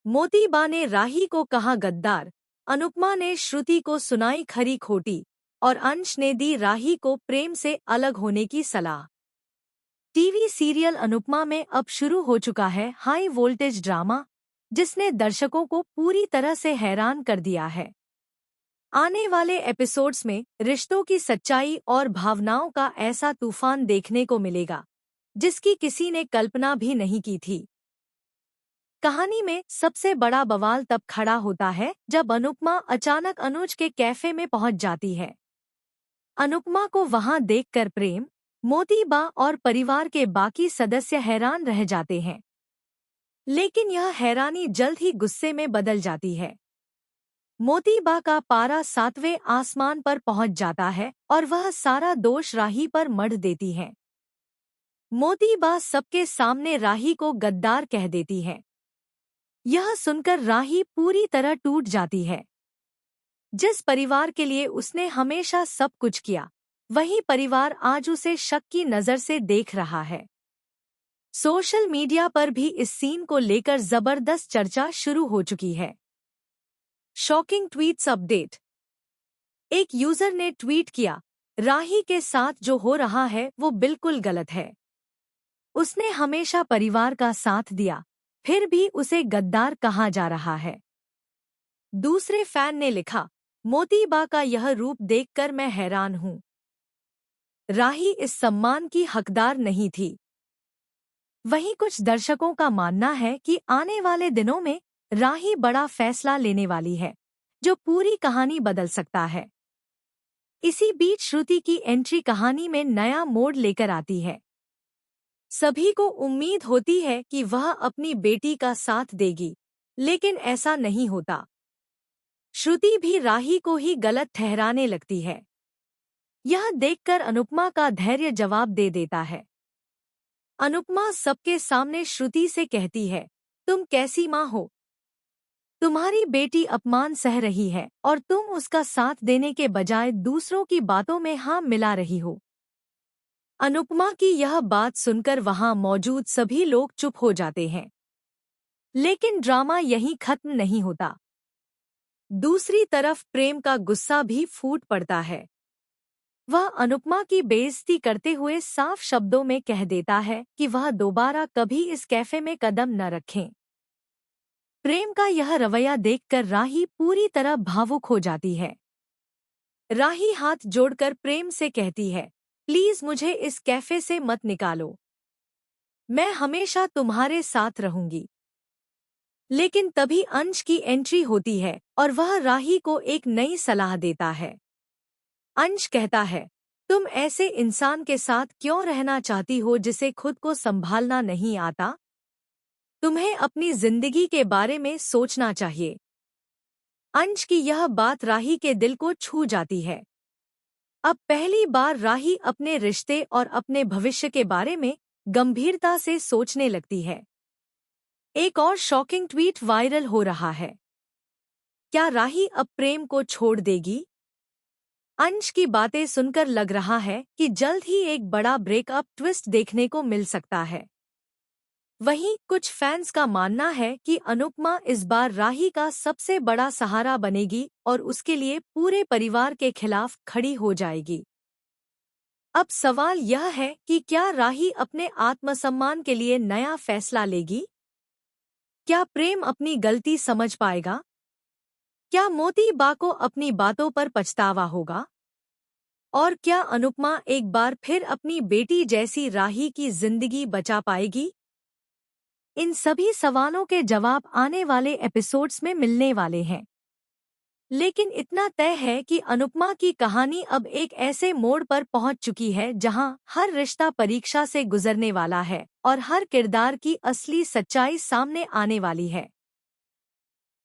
मोतीबा ने राही को कहा गद्दार, अनुपमा ने श्रुति को सुनाई खरी खोटी और अंश ने दी राही को प्रेम से अलग होने की सलाह। टीवी सीरियल अनुपमा में अब शुरू हो चुका है हाई वोल्टेज ड्रामा, जिसने दर्शकों को पूरी तरह से हैरान कर दिया है। आने वाले एपिसोड्स में रिश्तों की सच्चाई और भावनाओं का ऐसा तूफान देखने को मिलेगा, जिसकी किसी ने कल्पना भी नहीं की थी। कहानी में सबसे बड़ा बवाल तब खड़ा होता है जब अनुपमा अचानक अनुज के कैफे में पहुंच जाती है। अनुपमा को वहां देखकर प्रेम, मोतीबा और परिवार के बाकी सदस्य हैरान रह जाते हैं। लेकिन यह हैरानी जल्द ही गुस्से में बदल जाती है। मोतीबा का पारा 7वें आसमान पर पहुंच जाता है और वह सारा दोष राही पर मढ़ देती है। मोतीबा सबके सामने राही को गद्दार कह देती है। यह सुनकर राही पूरी तरह टूट जाती है। जिस परिवार के लिए उसने हमेशा सब कुछ किया, वही परिवार आज उसे शक की नज़र से देख रहा है। सोशल मीडिया पर भी इस सीन को लेकर जबरदस्त चर्चा शुरू हो चुकी है। Shocking tweets update. एक यूजर ने ट्वीट किया, राही के साथ जो हो रहा है वो बिल्कुल गलत है। उसने हमेशा परिवार का साथ दिया, फिर भी उसे गद्दार कहा जा रहा है। दूसरे फैन ने लिखा, मोतीबा का यह रूप देखकर मैं हैरान हूं। राही इस सम्मान की हकदार नहीं थी। वहीं कुछ दर्शकों का मानना है कि आने वाले दिनों में राही बड़ा फैसला लेने वाली है, जो पूरी कहानी बदल सकता है। इसी बीच श्रुति की एंट्री कहानी में नया मोड़ लेकर आती है। सभी को उम्मीद होती है कि वह अपनी बेटी का साथ देगी, लेकिन ऐसा नहीं होता। श्रुति भी राही को ही गलत ठहराने लगती है। यह देखकर अनुपमा का धैर्य जवाब दे देता है। अनुपमा सबके सामने श्रुति से कहती है, तुम कैसी माँ हो? तुम्हारी बेटी अपमान सह रही है और तुम उसका साथ देने के बजाय दूसरों की बातों में हाँ मिला रही हो। अनुपमा की यह बात सुनकर वहां मौजूद सभी लोग चुप हो जाते हैं। लेकिन ड्रामा यहीं खत्म नहीं होता। दूसरी तरफ प्रेम का गुस्सा भी फूट पड़ता है। वह अनुपमा की बेइज्जती करते हुए साफ शब्दों में कह देता है कि वह दोबारा कभी इस कैफे में कदम न रखें। प्रेम का यह रवैया देखकर राही पूरी तरह भावुक हो जाती है। राही हाथ जोड़कर प्रेम से कहती है, प्लीज मुझे इस कैफे से मत निकालो। मैं हमेशा तुम्हारे साथ रहूंगी। लेकिन तभी अंश की एंट्री होती है और वह राही को एक नई सलाह देता है। अंश कहता है, तुम ऐसे इंसान के साथ क्यों रहना चाहती हो जिसे खुद को संभालना नहीं आता? तुम्हें अपनी जिंदगी के बारे में सोचना चाहिए। अंश की यह बात राही के दिल को छू जाती है। अब पहली बार राही अपने रिश्ते और अपने भविष्य के बारे में गंभीरता से सोचने लगती है। एक और शॉकिंग ट्वीट वायरल हो रहा है। क्या राही अब प्रेम को छोड़ देगी? अंश की बातें सुनकर लग रहा है कि जल्द ही एक बड़ा ब्रेकअप ट्विस्ट देखने को मिल सकता है। वहीं कुछ फैंस का मानना है कि अनुपमा इस बार राही का सबसे बड़ा सहारा बनेगी और उसके लिए पूरे परिवार के खिलाफ खड़ी हो जाएगी। अब सवाल यह है कि क्या राही अपने आत्मसम्मान के लिए नया फैसला लेगी? क्या प्रेम अपनी गलती समझ पाएगा? क्या मोतीबा को अपनी बातों पर पछतावा होगा? और क्या अनुपमा एक बार फिर अपनी बेटी जैसी राही की जिंदगी बचा पाएगी? इन सभी सवालों के जवाब आने वाले एपिसोड्स में मिलने वाले हैं। लेकिन इतना तय है कि अनुपमा की कहानी अब एक ऐसे मोड़ पर पहुंच चुकी है जहां हर रिश्ता परीक्षा से गुजरने वाला है और हर किरदार की असली सच्चाई सामने आने वाली है।